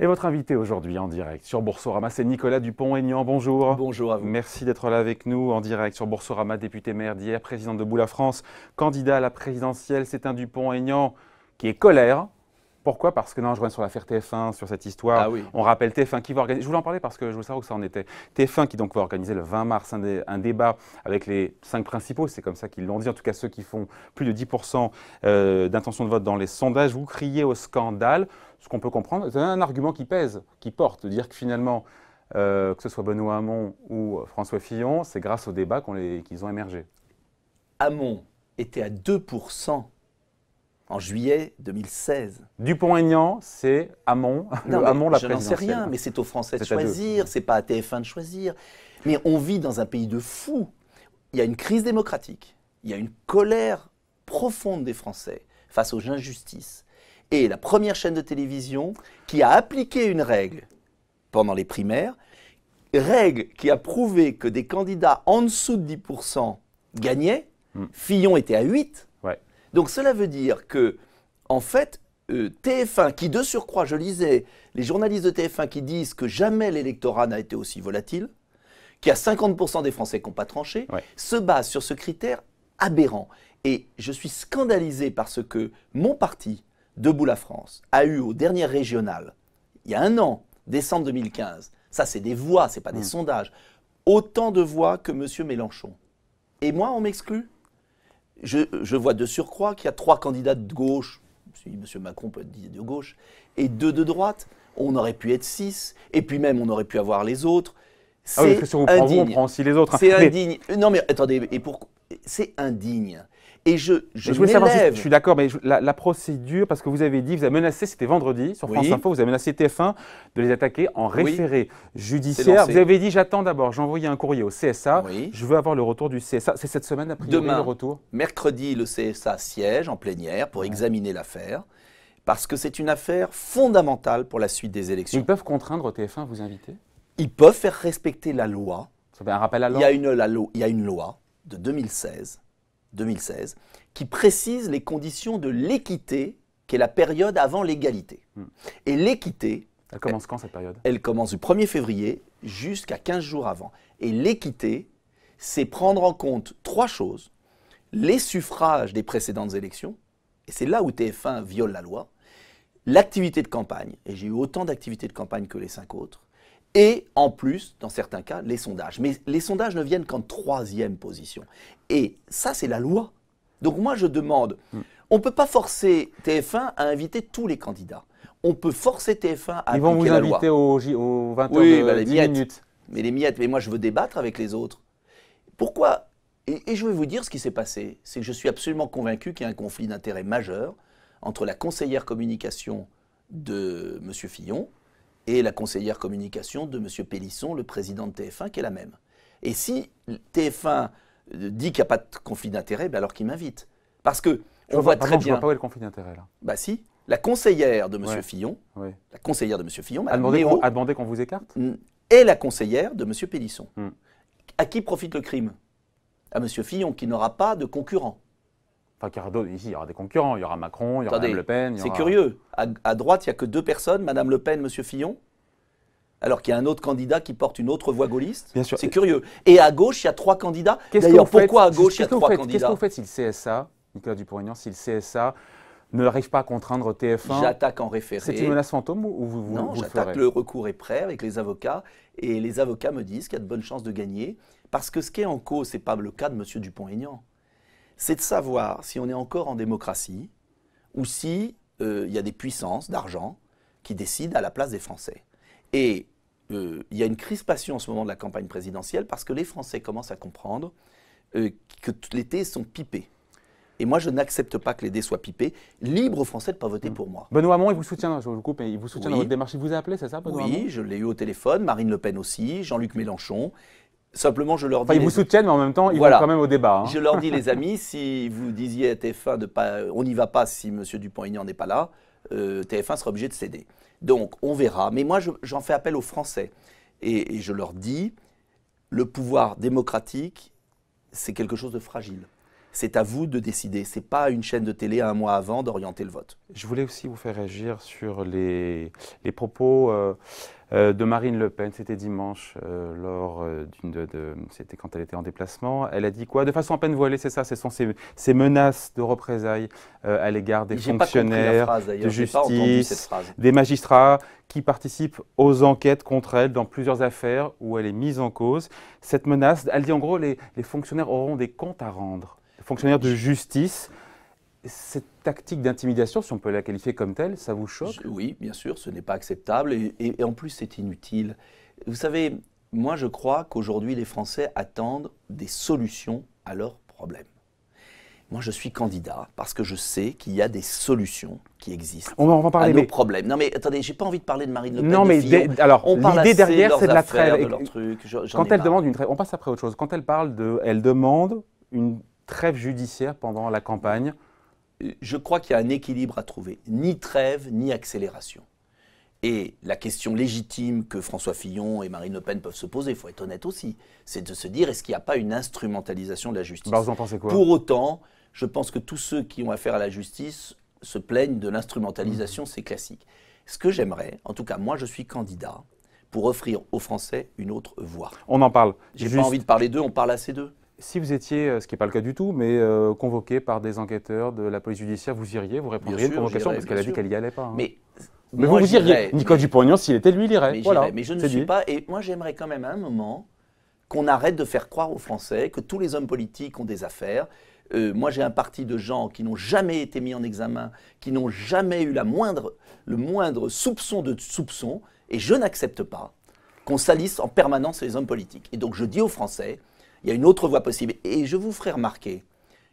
Et votre invité aujourd'hui en direct sur Boursorama, c'est Nicolas Dupont-Aignan. Bonjour. Bonjour à vous. Merci d'être là avec nous en direct sur Boursorama, député maire d'hier, président de Debout la France, candidat à la présidentielle. C'est un Dupont-Aignan qui est colère. Pourquoi? Parce que non, je reviens sur l'affaire TF1, sur cette histoire. Ah oui. On rappelle TF1 qui va organiser. Je voulais en parler parce que je voulais savoir où ça en était. TF1 qui donc va organiser le 20 mars un débat avec les 5 principaux. C'est comme ça qu'ils l'ont dit. En tout cas, ceux qui font plus de 10% d'intention de vote dans les sondages. Vous criez au scandale. Ce qu'on peut comprendre, c'est un argument qui pèse, qui porte, de dire que finalement, que ce soit Benoît Hamon ou François Fillon, c'est grâce au débat qu'ils ont émergé. Hamon était à 2% en juillet 2016. Dupont-Aignan, c'est Hamon, Hamon la présidentielle. Je n'en sais rien, mais c'est aux Français de choisir, c'est pas à TF1 de choisir. Mais on vit dans un pays de fous. Il y a une crise démocratique, il y a une colère profonde des Français face aux injustices. Et la première chaîne de télévision qui a appliqué une règle pendant les primaires, règle qui a prouvé que des candidats en dessous de 10% gagnaient, Fillon était à 8%. Ouais. Donc cela veut dire que, en fait, TF1, qui de surcroît, je lisais, les journalistes de TF1 qui disent que jamais l'électorat n'a été aussi volatile, qu'il y a 50% des Français qui n'ont pas tranché, se base sur ce critère aberrant. Et je suis scandalisé parce que mon parti, Debout la France, a eu au dernier régional, il y a un an, décembre 2015, ça c'est des voix, c'est pas des sondages, autant de voix que M. Mélenchon. Et moi, on m'exclut. Je vois de surcroît qu'il y a 3 candidats de gauche, si M. Macron peut être dit de gauche, et 2 de droite. On aurait pu être 6, et puis même on aurait pu avoir les autres. Ah oui, parce que si on prend vous, on prend aussi les autres. C'est indigne. Non mais attendez, c'est indigne. Et je voulais savoir, je suis d'accord, mais la procédure, parce que vous avez dit, vous avez menacé, c'était vendredi, sur France Info, vous avez menacé TF1 de les attaquer en référé judiciaire. Vous avez dit, j'attends d'abord, j'ai envoyé un courrier au CSA, je veux avoir le retour du CSA. C'est cette semaine, a priori, demain, le retour? Mercredi, le CSA siège en plénière pour examiner l'affaire, parce que c'est une affaire fondamentale pour la suite des élections. Ils peuvent contraindre TF1 à vous inviter? Ils peuvent faire respecter la loi. Ça fait un rappel à l'ordre? Il y a une loi de 2016 qui précise les conditions de l'équité, qui est la période avant l'égalité. Et l'équité... Elle commence quand, cette période? Elle commence du 1er février jusqu'à 15 jours avant. Et l'équité, c'est prendre en compte 3 choses. Les suffrages des précédentes élections, et c'est là où TF1 viole la loi, l'activité de campagne, et j'ai eu autant d'activités de campagne que les 5 autres, et en plus, dans certains cas, les sondages. Mais les sondages ne viennent qu'en 3e position. Et ça, c'est la loi. Donc moi, je demande, on ne peut pas forcer TF1 à inviter tous les candidats. On peut forcer TF1 à appliquer la loi. Ils vont vous inviter aux 20h de 10 minutes. Mais les miettes, mais moi, je veux débattre avec les autres. Pourquoi? Et je vais vous dire ce qui s'est passé. C'est que je suis absolument convaincu qu'il y a un conflit d'intérêts majeur entre la conseillère communication de M. Fillon et la conseillère communication de M. Pélisson, le président de TF1, qui est la même. Et si TF1 dit qu'il n'y a pas de conflit d'intérêt, ben alors qu'il m'invite. Parce que on voit très bien... Je ne vois pas où est le conflit d'intérêt, là. Bah si, la conseillère de M. Fillon, la conseillère de M. Fillon, a demandé qu'on vous écarte, est la conseillère de M. Pélisson. À qui profite le crime? À M. Fillon, qui n'aura pas de concurrent. Enfin, ici, il y aura des concurrents. Il y aura Macron, il y aura Mme Le Pen. C'est curieux. À droite, il n'y a que 2 personnes, Mme Le Pen, M. Fillon, alors qu'il y a un autre candidat qui porte une autre voix gaulliste. Bien sûr. C'est curieux. Et à gauche, il y a 3 candidats. D'ailleurs, pourquoi à gauche, il y a 3 candidats? Qu'est-ce que vous faites si le CSA, Nicolas Dupont-Aignan, si le CSA n'arrive pas à contraindre TF1? J'attaque en référé. C'est une menace fantôme ou vous Non, le ferez? j'attaque, le recours est prêt avec les avocats. Et les avocats me disent qu'il y a de bonnes chances de gagner. Parce que ce qui est en cause, ce n'est pas le cas de M. Dupont-Aignan. C'est de savoir si on est encore en démocratie ou si il y a des puissances d'argent qui décident à la place des Français. Et il y a une crispation en ce moment de la campagne présidentielle parce que les Français commencent à comprendre que les dés sont pipés. Et moi, je n'accepte pas que les dés soient pipés. Libre aux Français de ne pas voter pour moi. Benoît Hamon, il vous soutient, je vous coupe, mais il vous soutient dans votre démarche. Il vous a appelé, c'est ça, Benoît Hamon? Oui, je l'ai eu au téléphone, Marine Le Pen aussi, Jean-Luc Mélenchon. Simplement, je leur dis... Enfin, ils vous soutiennent, mais en même temps, ils vont quand même au débat. Hein. Je leur dis, les amis, si vous disiez à TF1 de pas... On n'y va pas si M. Dupont-Aignan n'est pas là, TF1 sera obligé de céder. Donc, on verra. Mais moi, j'en fais appel aux Français. Et je leur dis, le pouvoir démocratique, c'est quelque chose de fragile. C'est à vous de décider. Ce n'est pas à une chaîne de télé un mois avant d'orienter le vote. Je voulais aussi vous faire réagir sur les propos de Marine Le Pen. C'était dimanche, c'était quand elle était en déplacement. Elle a dit quoi? De façon à peine voilée, c'est ça, ce sont ces menaces de représailles à l'égard des fonctionnaires de justice, des magistrats qui participent aux enquêtes contre elle dans plusieurs affaires où elle est mise en cause. Cette menace, elle dit en gros, les fonctionnaires auront des comptes à rendre. Les fonctionnaires de justice. Cette tactique d'intimidation, si on peut la qualifier comme telle, ça vous choque? Oui, bien sûr, ce n'est pas acceptable et en plus c'est inutile. Vous savez, moi je crois qu'aujourd'hui les Français attendent des solutions à leurs problèmes. Moi je suis candidat parce que je sais qu'il y a des solutions qui existent on va en parler, à nos problèmes. Non mais attendez, j'ai pas envie de parler de Marine Le Pen. Non mais alors l'idée derrière c'est de la trêve. Quand elle marre. demande une trêve, on passe après autre chose. Quand elle parle elle demande une trêve judiciaire pendant la campagne. Je crois qu'il y a un équilibre à trouver, ni trêve, ni accélération. Et la question légitime que François Fillon et Marine Le Pen peuvent se poser, il faut être honnête aussi, c'est de se dire, est-ce qu'il n'y a pas une instrumentalisation de la justice? Vous en pensez quoi? Pour autant, je pense que tous ceux qui ont affaire à la justice se plaignent de l'instrumentalisation, c'est classique. Ce que j'aimerais, en tout cas moi je suis candidat, pour offrir aux Français une autre voie. On en parle. J'ai pas envie de parler d'eux, on parle assez d'eux. Si vous étiez, ce qui n'est pas le cas du tout, mais convoqué par des enquêteurs de la police judiciaire, vous iriez, vous répondriez à une convocation parce qu'elle a dit qu'elle n'y allait pas. Hein. Mais moi, vous iriez. Nicolas Dupont-Aignan, s'il était lui, il irait. Voilà, mais je ne suis pas. Et moi, j'aimerais quand même à un moment qu'on arrête de faire croire aux Français que tous les hommes politiques ont des affaires. Moi, j'ai un parti de gens qui n'ont jamais été mis en examen, qui n'ont jamais eu le moindre soupçon de soupçon, et je n'accepte pas qu'on salisse en permanence les hommes politiques. Et donc, je dis aux Français, il y a une autre voie possible. Et je vous ferai remarquer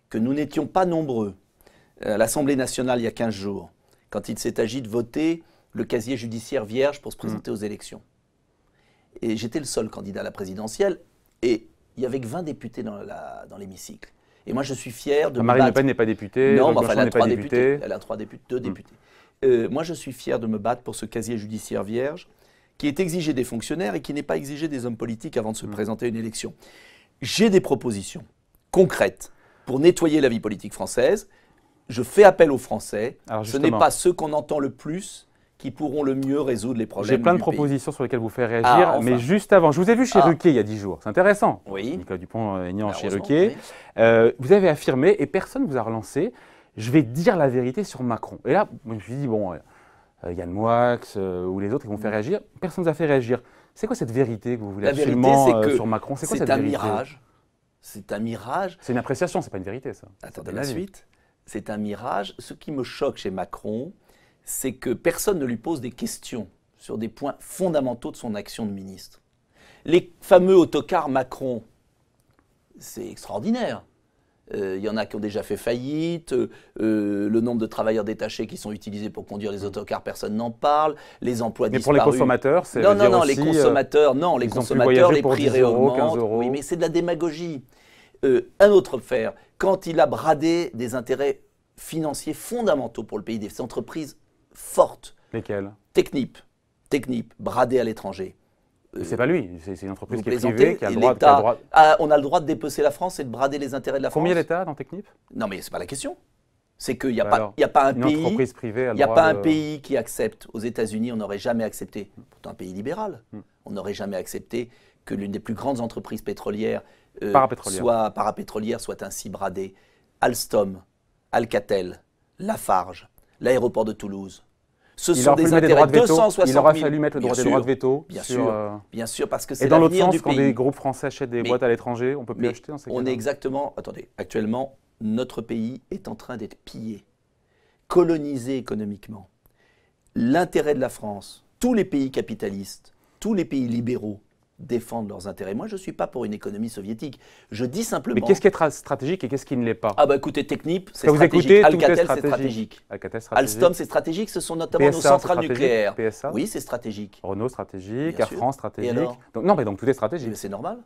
que nous n'étions pas nombreux à l'Assemblée nationale il y a 15 jours, quand il s'est agi de voter le casier judiciaire vierge pour se présenter aux élections. Et j'étais le seul candidat à la présidentielle, et il y avait que 20 députés dans l'hémicycle. Et moi, je suis fier de me battre. Marine Le Pen n'est pas députée. Non, mais enfin, elle a 3 députés. Elle a 2 députés. Moi, je suis fier de me battre pour ce casier judiciaire vierge, qui est exigé des fonctionnaires et qui n'est pas exigé des hommes politiques avant de se présenter à une élection. J'ai des propositions concrètes pour nettoyer la vie politique française. Je fais appel aux Français. Ce n'est pas ceux qu'on entend le plus qui pourront le mieux résoudre les problèmes. J'ai plein de propositions sur lesquelles vous faire réagir, mais juste avant, je vous ai vu chez Ruquier il y a 10 jours. C'est intéressant. Oui. Nicolas Dupont-Aignan chez Ruquier. Oui. Vous avez affirmé, et personne ne vous a relancé, je vais dire la vérité sur Macron. Et là, je me suis dit, bon, Yann Moix ou les autres qui vont faire réagir, personne ne vous a fait réagir. C'est quoi cette vérité que vous voulez absolument sur Macron? C'est quoi cette vérité? Mirage. C'est un mirage. C'est une appréciation, c'est pas une vérité, ça. Attendez la suite. C'est un mirage. Ce qui me choque chez Macron, c'est que personne ne lui pose des questions sur des points fondamentaux de son action de ministre. Les fameux autocars Macron, c'est extraordinaire. Il y en a qui ont déjà fait faillite, le nombre de travailleurs détachés qui sont utilisés pour conduire les autocars, personne n'en parle, les emplois disparus. Mais pour les consommateurs, c'est Non, les consommateurs, les prix réaugmentent. 15 €. Oui, mais c'est de la démagogie. Un autre faire, quand il a bradé des intérêts financiers fondamentaux pour le pays, des entreprises fortes. Lesquelles? Technip, bradé à l'étranger. C'est pas lui, c'est une entreprise qui est plaisantez, privée, qui a le droit. On a le droit de dépecer la France et de brader les intérêts de la France. Combien l'État dans Technip? Non, mais c'est pas la question. C'est qu'il n'y a pas un pays. Une entreprise privée a le Il n'y a droit pas un pays qui accepte. Aux États-Unis, on n'aurait jamais accepté. Pourtant, un pays libéral. On n'aurait jamais accepté que l'une des plus grandes entreprises pétrolières, parapétrolières, soit ainsi bradée. Alstom, Alcatel, Lafarge, l'aéroport de Toulouse. Ce sont des intérêts de 260 000. Il aura fallu mettre le droit des droits de veto. Bien sûr, parce que c'est l'avenir du pays. Et dans l'autre sens, quand des groupes français achètent des boîtes à l'étranger, on ne peut plus acheter dans ces cas-là. On est exactement... Attendez, actuellement, notre pays est en train d'être pillé, colonisé économiquement. L'intérêt de la France, tous les pays capitalistes, tous les pays libéraux défendent leurs intérêts. Moi, je ne suis pas pour une économie soviétique. Je dis simplement... Mais qu'est-ce qui est stratégique et qu'est-ce qui ne l'est pas? Ah bah écoutez, Technip, c'est stratégique. Alcatel, c'est stratégique. Alstom, c'est stratégique. Ce sont notamment nos centrales nucléaires. PSA? Oui, c'est stratégique. Renault, stratégique. Air France, stratégique. Donc tout est stratégique. C'est normal.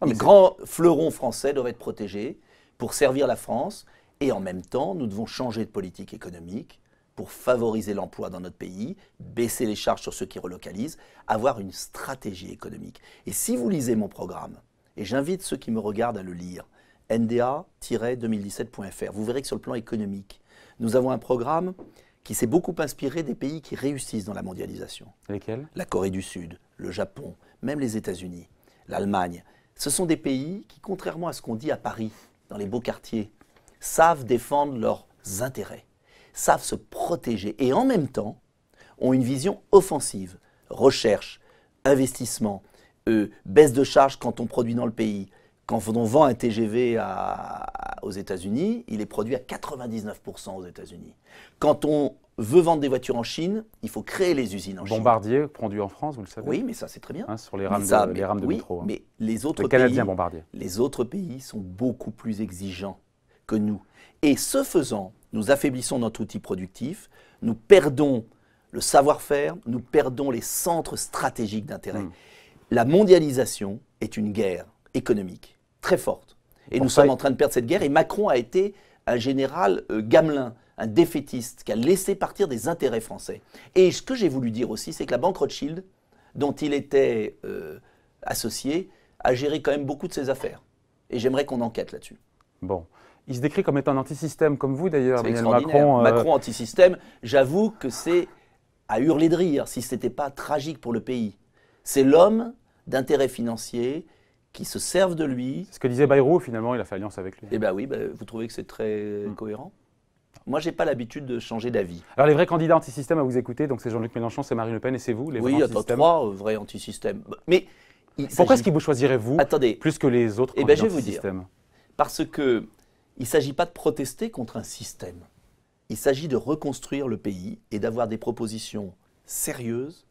Les grands fleurons français doivent être protégés pour servir la France. Et en même temps, nous devons changer de politique économique pour favoriser l'emploi dans notre pays, baisser les charges sur ceux qui relocalisent, avoir une stratégie économique. Et si vous lisez mon programme, et j'invite ceux qui me regardent à le lire, nda-2017.fr. Vous verrez que sur le plan économique, nous avons un programme qui s'est beaucoup inspiré des pays qui réussissent dans la mondialisation. Lesquels? La Corée du Sud, le Japon, même les États-Unis, l'Allemagne. Ce sont des pays qui, contrairement à ce qu'on dit à Paris, dans les beaux quartiers, savent défendre leurs intérêts, savent se protéger et en même temps ont une vision offensive. Recherche, investissement, baisse de charges quand on produit dans le pays. Quand on vend un TGV aux États-Unis, il est produit à 99% aux États-Unis. Quand on veut vendre des voitures en Chine, il faut créer les usines en Chine. Bombardier, produit en France, vous le savez? Oui, mais ça c'est très bien. Hein, sur les rames de oui, métro. Hein. Mais les autres Canadiens Bombardier. Les autres pays sont beaucoup plus exigeants que nous. Et ce faisant, nous affaiblissons notre outil productif, nous perdons le savoir-faire, nous perdons les centres stratégiques d'intérêt. La mondialisation est une guerre économique très forte. Et nous sommes en train de perdre cette guerre. Et Macron a été un général gamelin, un défaitiste, qui a laissé partir des intérêts français. Et ce que j'ai voulu dire aussi, c'est que la banque Rothschild, dont il était associé, a géré quand même beaucoup de ses affaires. Et j'aimerais qu'on enquête là-dessus. Bon. Il se décrit comme étant un anti-système, comme vous d'ailleurs, C'est Emmanuel extraordinaire. Macron. Macron anti-système, j'avoue que c'est à hurler de rire si ce n'était pas tragique pour le pays. C'est l'homme d'intérêt financier qui se servent de lui. C'est ce que disait Bayrou, finalement, il a fait alliance avec lui. Eh bien oui, vous trouvez que c'est très cohérent? Moi, je n'ai pas l'habitude de changer d'avis. Alors les vrais candidats anti-système à vous écouter, donc c'est Jean-Luc Mélenchon, c'est Marine Le Pen et c'est vous, les vrais anti-système? Oui, attends, 3 vrais anti-systèmes. Mais pourquoi est-ce qu'il vous choisirait vous Attendez, plus que les autres candidats je vais vous anti-système? dire, parce que il ne s'agit pas de protester contre un système. Il s'agit de reconstruire le pays et d'avoir des propositions sérieuses,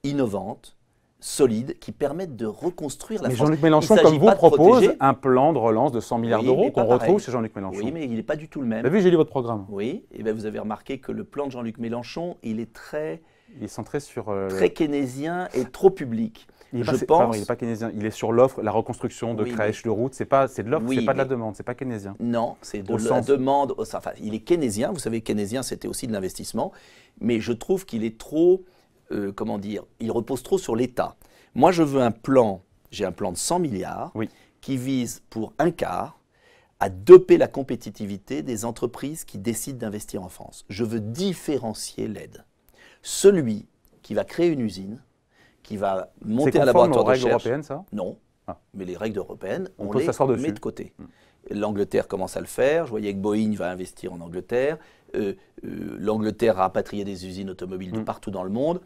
innovantes, solides, qui permettent de reconstruire la France. Mais Jean-Luc Mélenchon, comme vous, propose un plan de relance de 100 milliards d'euros qu'on retrouve chez Jean-Luc Mélenchon. Oui, mais il n'est pas du tout le même. Vous avez vu, j'ai lu votre programme. Oui, et vous avez remarqué que le plan de Jean-Luc Mélenchon, il est très... Il est centré sur... très keynésien et trop public. Il n'est pas keynésien, il est sur l'offre, la reconstruction de crèches, de routes, c'est de l'offre, c'est pas de la demande, c'est pas keynésien. Non, c'est de la demande, enfin, il est keynésien, vous savez, keynésien c'était aussi de l'investissement, mais je trouve qu'il est trop, comment dire, il repose trop sur l'État. Moi je veux un plan, j'ai un plan de 100 milliards qui vise pour un quart à doper la compétitivité des entreprises qui décident d'investir en France. Je veux différencier l'aide. Celui qui va créer une usine, qui va monter un laboratoire de recherche. C'est conforme aux règles européennes, ça? Non, mais les règles européennes, on les met de côté. L'Angleterre commence à le faire. Je voyais que Boeing va investir en Angleterre. L'Angleterre a rapatrié des usines automobiles de partout dans le monde.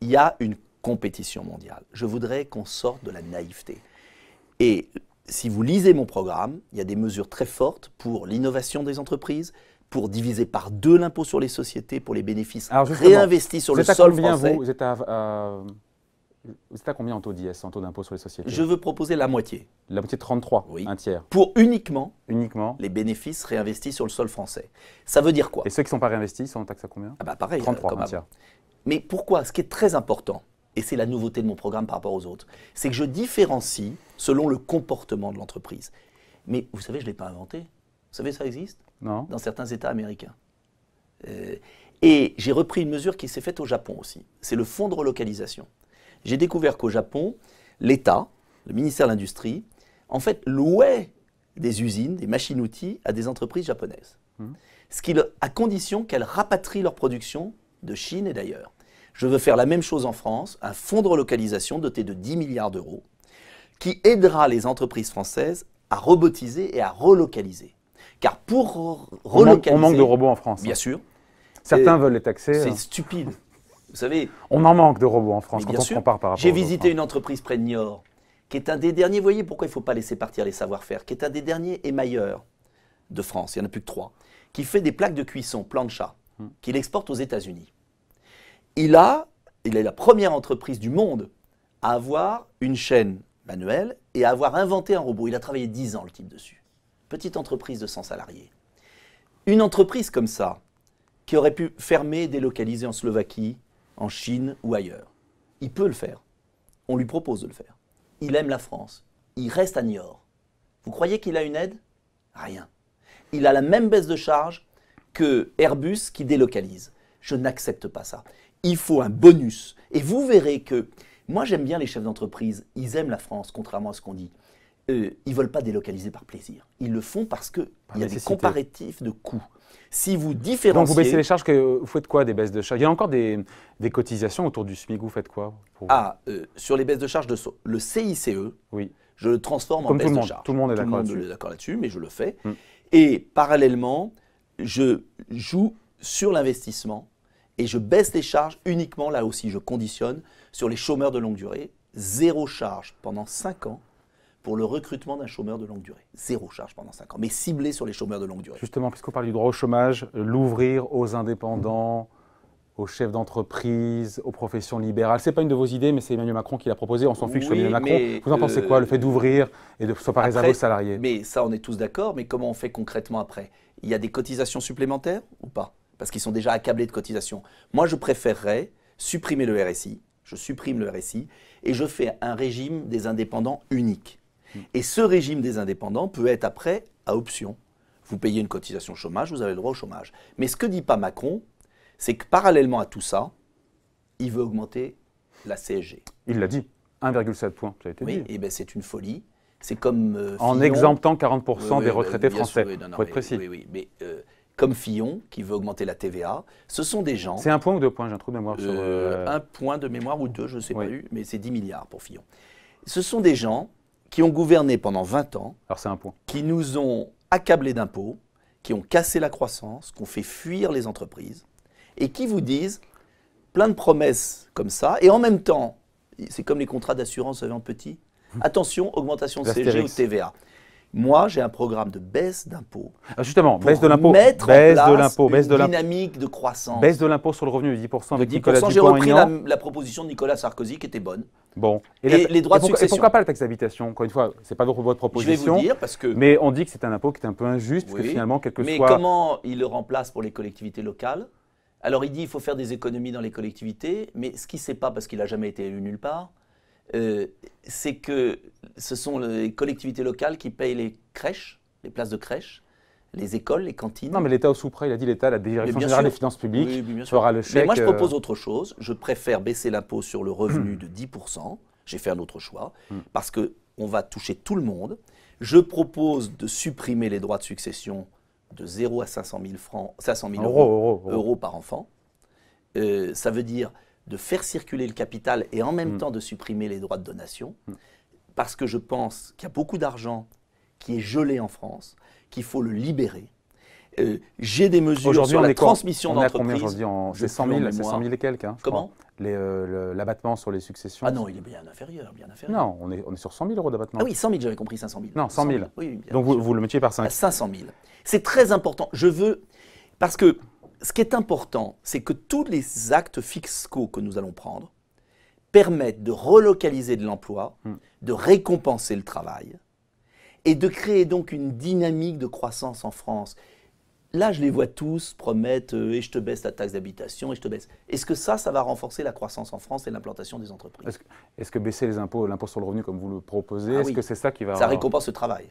Il y a une compétition mondiale. Je voudrais qu'on sorte de la naïveté. Et si vous lisez mon programme, il y a des mesures très fortes pour l'innovation des entreprises, pour diviser par 2 l'impôt sur les sociétés, pour les bénéfices réinvestis sur le sol français. Vous êtes à combien en taux d'IS, en taux d'impôt sur les sociétés? Je veux proposer la moitié. La moitié de 33, un tiers. Pour uniquement les bénéfices réinvestis sur le sol français. Ça veut dire quoi? Et ceux qui ne sont pas réinvestis sont taxés à combien? Pareil, 33, un tiers. Mais pourquoi? Ce qui est très important, et c'est la nouveauté de mon programme par rapport aux autres, c'est que je différencie selon le comportement de l'entreprise. Mais vous savez, je ne l'ai pas inventé. Vous savez, ça existe? Non. Dans certains États américains. Et j'ai repris une mesure qui s'est faite au Japon aussi. C'est le fonds de relocalisation. J'ai découvert qu'au Japon, l'État, le ministère de l'Industrie, en fait, louait des usines, des machines-outils à des entreprises japonaises. À condition qu'elles rapatrient leur production de Chine et d'ailleurs. Je veux faire la même chose en France, un fonds de relocalisation doté de 10 milliards d'euros qui aidera les entreprises françaises à robotiser et à relocaliser. Car pour relocaliser... On manque de robots en France. Bien sûr. Certains veulent les taxer. C'est stupide. Vous savez... On en manque de robots en France quand on se compare par rapport aux autres. J'ai visité une entreprise près de Niort, qui est un des derniers, vous voyez pourquoi il ne faut pas laisser partir les savoir-faire, qui est un des derniers émailleurs de France, il n'y en a plus que 3, qui fait des plaques de cuisson, plancha, qu'il exporte aux États-Unis. Il est la première entreprise du monde à avoir une chaîne manuelle et à avoir inventé un robot. Il a travaillé 10 ans, le type, dessus. Petite entreprise de 100 salariés. Une entreprise comme ça, qui aurait pu fermer, délocaliser en Slovaquie, en Chine ou ailleurs, il peut le faire. On lui propose de le faire. Il aime la France. Il reste à Niort. Vous croyez qu'il a une aide? Rien. Il a la même baisse de charge que Airbus qui délocalise. Je n'accepte pas ça. Il faut un bonus. Et vous verrez que, moi j'aime bien les chefs d'entreprise, ils aiment la France, contrairement à ce qu'on dit. ils ne veulent pas délocaliser par plaisir. Ils le font parce qu'il y a des nécessité. comparatifs de coûts. Si vous différenciez… Donc vous baissez les charges, vous faites quoi des baisses de charges? Il y a encore des cotisations autour du SMIC, vous faites quoi sur les baisses de charges, le CICE, oui. je le transforme Comme en baisse de charges. Tout le monde est d'accord là-dessus. Tout le monde est d'accord là-dessus, mais je le fais. Et parallèlement, je joue sur l'investissement et je baisse les charges uniquement, là aussi je conditionne, sur les chômeurs de longue durée. 0 charge pendant 5 ans pour le recrutement d'un chômeur de longue durée. 0 charge pendant 5 ans, mais ciblé sur les chômeurs de longue durée. Justement, puisqu'on parle du droit au chômage, l'ouvrir aux indépendants, aux chefs d'entreprise, aux professions libérales. Ce n'est pas une de vos idées, mais c'est Emmanuel Macron qui l'a proposé. On s'en fiche sur Emmanuel Macron. Vous en pensez quoi, le fait d'ouvrir et de ne pas réserver aux salariés? Mais ça, on est tous d'accord. Mais comment on fait concrètement après? Il y a des cotisations supplémentaires ou pas? Parce qu'ils sont déjà accablés de cotisations. Moi, je préférerais supprimer le RSI. Je supprime le RSI et je fais un régime des indépendants unique. Et ce régime des indépendants peut être après à option. Vous payez une cotisation chômage, vous avez le droit au chômage. Mais ce que dit pas Macron, c'est que parallèlement à tout ça, il veut augmenter la CSG. Il l'a dit, 1,7 points, ça a été dit. Oui, et ben c'est une folie. C'est comme en Fillon, exemptant 40% des retraités français. Il faut être précis. Oui, mais comme Fillon, qui veut augmenter la TVA, ce sont des gens… C'est 1 point ou 2 points, j'ai un trou de mémoire sur… 1 point de mémoire ou 2, je ne sais pas, mais c'est 10 milliards pour Fillon. Ce sont des gens qui ont gouverné pendant 20 ans, alors c'est 1 point, qui nous ont accablés d'impôts, qui ont cassé la croissance, qui ont fait fuir les entreprises, et qui vous disent plein de promesses comme ça, et en même temps, c'est comme les contrats d'assurance, vous savez, en petit, attention, augmentation de CSG ou de TVA. Moi, j'ai un programme de baisse d'impôts. Justement, baisse de l'impôt, mettre baisse en de place l'impôt, baisse de une dynamique de croissance. Baisse de l'impôt sur le revenu de 10% avec de 10%, Nicolas j'ai repris Dupont-Aignan. la proposition de Nicolas Sarkozy qui était bonne. Bon. Et les droits de succession. Et pourquoi pas la taxe d'habitation? Encore une fois, ce n'est pas votre proposition. Je vais vous dire parce que… Mais on dit que c'est un impôt qui est un peu injuste, parce que finalement, quel que mais soit… comment il le remplace pour les collectivités locales? Alors il dit qu'il faut faire des économies dans les collectivités, mais ce qu'il ne sait pas, parce qu'il n'a jamais été élu nulle part, c'est que ce sont les collectivités locales qui payent les crèches, les places de crèche, les écoles, les cantines. Non, mais l'État au sous-près, il a dit l'État, la Direction générale des finances publiques fera le chèque. Mais moi, je propose autre chose. Je préfère baisser l'impôt sur le revenu de 10%. J'ai fait un autre choix, parce qu'on va toucher tout le monde. Je propose de supprimer les droits de succession de 0 à 500 000 euros par enfant. Ça veut dire de faire circuler le capital et en même temps de supprimer les droits de donation, parce que je pense qu'il y a beaucoup d'argent qui est gelé en France, qu'il faut le libérer. J'ai des mesures sur la transmission d'entreprise. Aujourd'hui, c'est 100 000 et quelques. Hein, comment l'abattement sur les successions. Ah non, il est bien inférieur. Non, on est sur 100 000 euros d'abattement. Ah oui, 100 000, j'avais compris 500 000. Non, 100 000. Oui, donc vous le mettiez par 5. À 500 000. C'est très important. Je veux… Parce que ce qui est important, c'est que tous les actes fiscaux que nous allons prendre permettent de relocaliser de l'emploi, de récompenser le travail et de créer donc une dynamique de croissance en France. Là, je les vois tous promettre et je te baisse la taxe d'habitation et je te baisse. Est-ce que ça va renforcer la croissance en France et l'implantation des entreprises? Est-ce que baisser les impôts, l'impôt sur le revenu comme vous le proposez, est-ce que c'est ça qui va… Ça récompense le travail.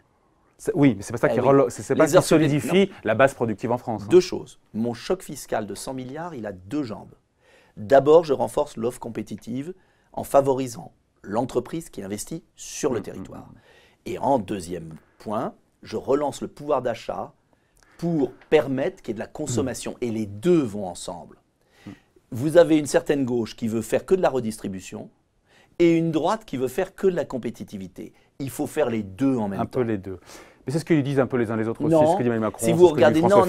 Oui, mais c'est pas ça qui solidifie la base productive en France. Deux choses. Mon choc fiscal de 100 milliards, il a 2 jambes. D'abord, je renforce l'offre compétitive en favorisant l'entreprise qui investit sur le territoire. Et en deuxième point, je relance le pouvoir d'achat pour permettre qu'il y ait de la consommation. Et les deux vont ensemble. Vous avez une certaine gauche qui veut faire que de la redistribution et une droite qui veut faire que de la compétitivité. Il faut faire les deux en même temps. Un peu les deux. Mais c'est ce qu'ils disent un peu les uns les autres aussi, ce que dit Emmanuel Macron. Si vous regardez, non.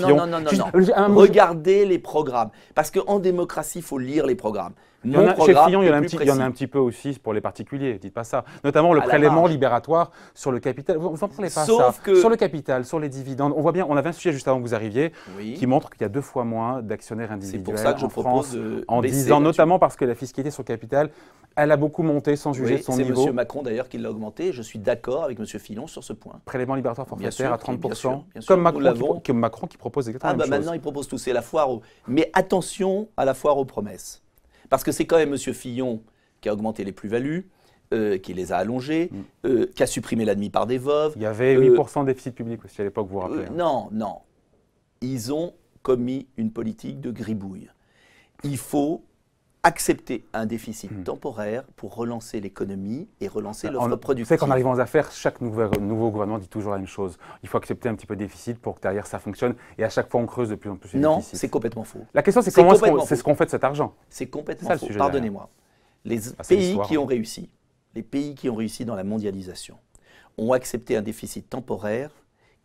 Regardez les programmes. Parce qu'en démocratie, il faut lire les programmes. Chez Fillon, il y en a un petit peu aussi pour les particuliers, dites pas ça. Notamment le prélèvement libératoire sur le capital. Vous n'en parlez pas ça. Sur le capital, sur les dividendes. On voit bien, on avait un sujet juste avant que vous arriviez qui montre qu'il y a 2 fois moins d'actionnaires individuels. C'est pour ça que je propose en disant notamment parce que la fiscalité sur le capital, elle a beaucoup monté sans juger de son niveau. C'est M. Macron d'ailleurs qui l'a augmenté. Je suis d'accord avec M. Fillon sur ce point. Prélèvement libératoire forfaitaire à 30%. Comme Macron qui propose exactement la même chose. Maintenant, il propose tout. C'est la foire Mais attention à la foire aux promesses. Parce que c'est quand même M. Fillon qui a augmenté les plus-values, qui les a allongées, qui a supprimé la demi par des veuves. Il y avait 8% de déficit public aussi à l'époque, vous vous rappelez. Non. Ils ont commis une politique de gribouille. Il faut accepter un déficit temporaire pour relancer l'économie et relancer l'offre productive. C'est qu'en arrivant aux affaires, chaque nouveau gouvernement dit toujours la même chose. Il faut accepter un petit peu de déficit pour que derrière ça fonctionne. Et à chaque fois, on creuse de plus en plus les Non, déficits. c'est complètement faux. La question, c'est comment c'est ce qu'on fait de cet argent. C'est complètement ça, faux. Pardonnez-moi. Les pays qui ont réussi, les pays qui ont réussi dans la mondialisation, ont accepté un déficit temporaire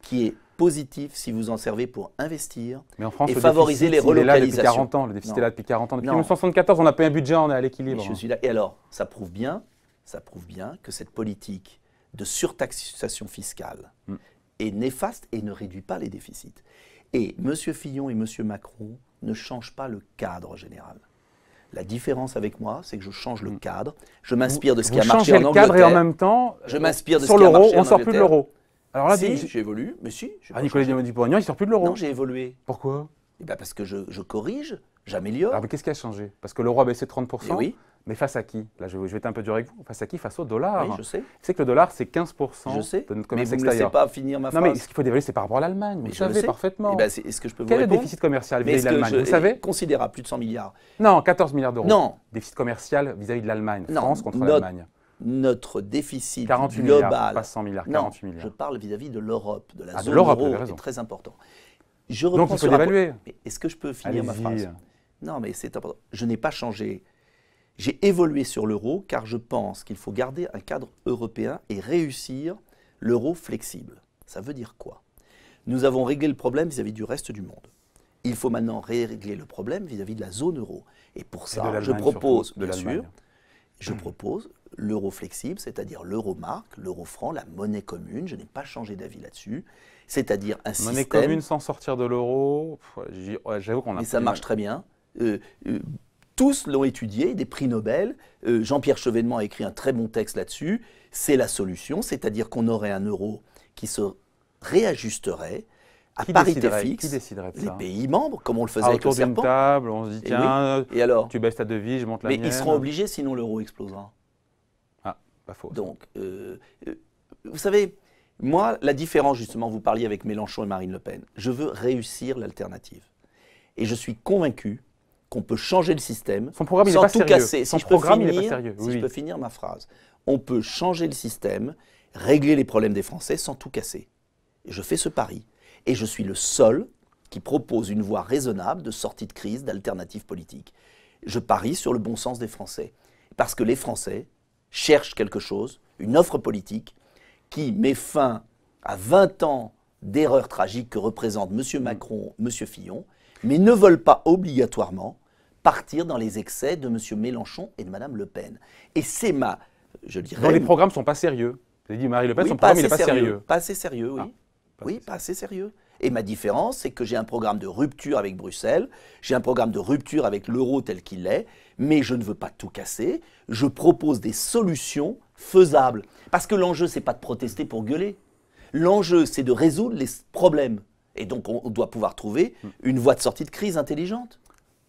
qui est positif si vous en servez pour investir et favoriser les relocalisations. Là depuis 40 ans, le déficit est là depuis 40 ans. Depuis 1974, on a payé un budget, on est à l'équilibre. Je suis là. Et alors, ça prouve bien que cette politique de surtaxation fiscale est néfaste et ne réduit pas les déficits. Et M. Fillon et M. Macron ne changent pas le cadre général. La différence avec moi, c'est que je change le cadre. Je m'inspire de ce qui a marché en Angleterre. Vous changez le cadre et en même temps, je m'inspire de sur l'euro, on ne sort plus de l'euro. Alors là, si, j'évolue, mais si. Nicolas Dupont-Aignan, il ne sort plus de l'euro. Non, j'ai évolué. Pourquoi? Parce que je corrige, j'améliore. Alors, mais qu'est-ce qui a changé? Parce que l'euro a baissé de 30%. Oui. Mais face à qui? Là, je vais être un peu dur avec vous. Face à qui? Face au dollar. Oui, je sais. C'est que le dollar, c'est 15% je sais. de notre mais commerce extérieur. Mais vous ne me laissez pas finir ma phrase. Non, mais ce qu'il faut dévaluer, c'est par rapport à l'Allemagne. Vous le savez parfaitement. Est-ce que je peux vous Quel est répondre? le déficit commercial vis-à-vis de l'Allemagne? Vous savez? Considérable, plus de 100 milliards. Non, 14 milliards d'euros. Non. Déficit commercial vis-à-vis de l'Allemagne. France contre l'Allemagne. Notre déficit 48 global, milliards, pas 100 milliards, 48 milliards. Je parle vis-à-vis de l'Europe, de la zone euro, c'est très important. Je reprends donc il faut dévaluer. Est-ce que je peux finir ma phrase? Non, mais c'est important. Je n'ai pas changé. J'ai évolué sur l'euro car je pense qu'il faut garder un cadre européen et réussir l'euro flexible. Ça veut dire quoi? Nous avons réglé le problème vis-à-vis du reste du monde. Il faut maintenant régler le problème vis-à-vis de la zone euro. Et pour ça, je propose, bien sûr, je propose l'euro flexible, c'est-à-dire l'euro-marque, l'euro-franc, la monnaie commune. Je n'ai pas changé d'avis là-dessus. C'est-à-dire un système... Monnaie commune sans sortir de l'euro, j'avoue qu'on a... Mais ça marche très bien. Tous l'ont étudié, des prix Nobel. Jean-Pierre Chevènement a écrit un très bon texte là-dessus. C'est la solution, c'est-à-dire qu'on aurait un euro qui se réajusterait à parité fixe. Qui déciderait de ça? Les pays membres, comme on le faisait avec le serpent. Autour d'une table, on se dit, tiens, et alors tu baisses ta devise, je monte la mienne. Mais ils seront obligés, sinon l'euro explosera. Ah, pas faux. Donc, vous savez, moi, la différence, justement, vous parliez avec Mélenchon et Marine Le Pen. Je veux réussir l'alternative. Et je suis convaincu qu'on peut changer le système sans tout casser. Son programme, il n'est pas sérieux. Si je peux finir ma phrase. On peut changer le système, régler les problèmes des Français sans tout casser. Et je fais ce pari. Et je suis le seul qui propose une voie raisonnable de sortie de crise, d'alternative politique. Je parie sur le bon sens des Français. Parce que les Français cherchent quelque chose, une offre politique, qui met fin à 20 ans d'erreurs tragiques que représentent M. Macron, M. Fillon, mais ne veulent pas obligatoirement partir dans les excès de M. Mélenchon et de Mme Le Pen. Et c'est je dirais... Donc les programmes ne sont pas sérieux. Vous avez dit Marine Le Pen, son programme, il n'est pas sérieux. Pas assez sérieux, oui. Pas assez sérieux. Et ma différence, c'est que j'ai un programme de rupture avec Bruxelles, j'ai un programme de rupture avec l'euro tel qu'il est, mais je ne veux pas tout casser. Je propose des solutions faisables. Parce que l'enjeu, ce n'est pas de protester pour gueuler. L'enjeu, c'est de résoudre les problèmes. Et donc, on doit pouvoir trouver une voie de sortie de crise intelligente.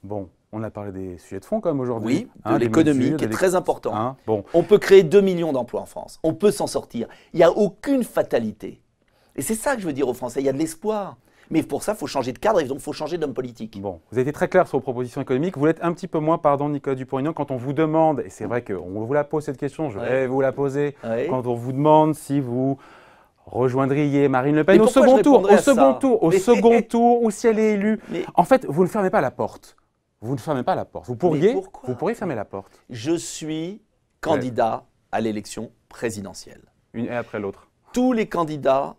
Bon, on a parlé des sujets de fond quand même aujourd'hui. Oui, de l'économie qui est très important. Bon. On peut créer 2 millions d'emplois en France. On peut s'en sortir. Il n'y a aucune fatalité. Et c'est ça que je veux dire aux Français. Il y a de l'espoir. Mais pour ça, il faut changer de cadre et donc il faut changer d'homme politique. Bon, vous avez été très clair sur vos propositions économiques. Vous l'êtes un petit peu moins, pardon, Nicolas Dupont-Aignan, quand on vous demande, et c'est vrai qu'on vous la pose cette question, je vais vous la poser, quand on vous demande si vous rejoindriez Marine Le Pen au second tour, ou si elle est élue. En fait, vous ne fermez pas la porte. Vous ne fermez pas la porte. Vous pourriez fermer la porte. Je suis candidat à l'élection présidentielle. Une et après l'autre. Tous les candidats,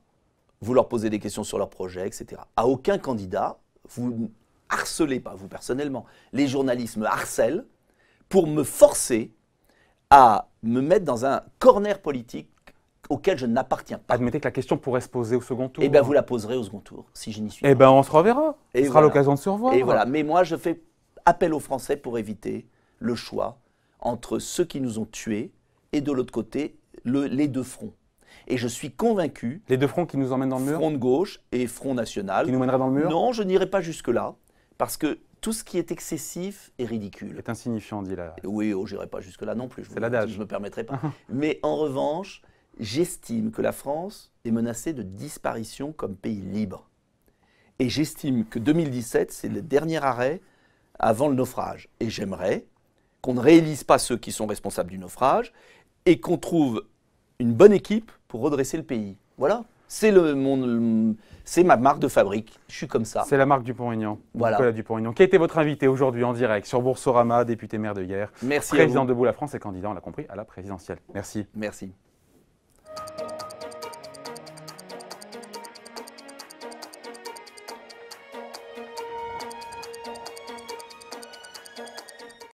vous leur posez des questions sur leur projet, etc. À aucun candidat, vous harcelez, pas vous personnellement, les journalistes me harcèlent pour me forcer à me mettre dans un corner politique auquel je n'appartiens pas. Admettez que la question pourrait se poser au second tour. Eh bien, vous la poserez au second tour, si je n'y suis pas. Eh bien, on se reverra. Ce sera l'occasion de se revoir. Et voilà. Mais moi, je fais appel aux Français pour éviter le choix entre ceux qui nous ont tués et de l'autre côté, les deux fronts. Et je suis convaincu... Les deux fronts qui nous emmènent dans le mur? Front de gauche et Front national. Qui nous mèneraient dans le mur? Non, je n'irai pas jusque-là, parce que tout ce qui est excessif est ridicule. C'est insignifiant, dit là. Oui, je n'irai pas jusque-là non plus. C'est l'adage. Je ne me permettrai pas. Mais en revanche, j'estime que la France est menacée de disparition comme pays libre. Et j'estime que 2017, c'est le dernier arrêt avant le naufrage. Et j'aimerais qu'on ne réélise pas ceux qui sont responsables du naufrage et qu'on trouve une bonne équipe pour redresser le pays. Voilà. C'est ma marque de fabrique. Je suis comme ça. C'est la marque Dupont-Aignan. Voilà. Nicolas Dupont-Aignan, qui a été votre invité aujourd'hui en direct sur Boursorama, député maire de hier, Merci président à vous. de Debout la France et candidat, on l'a compris, à la présidentielle. Merci. Merci.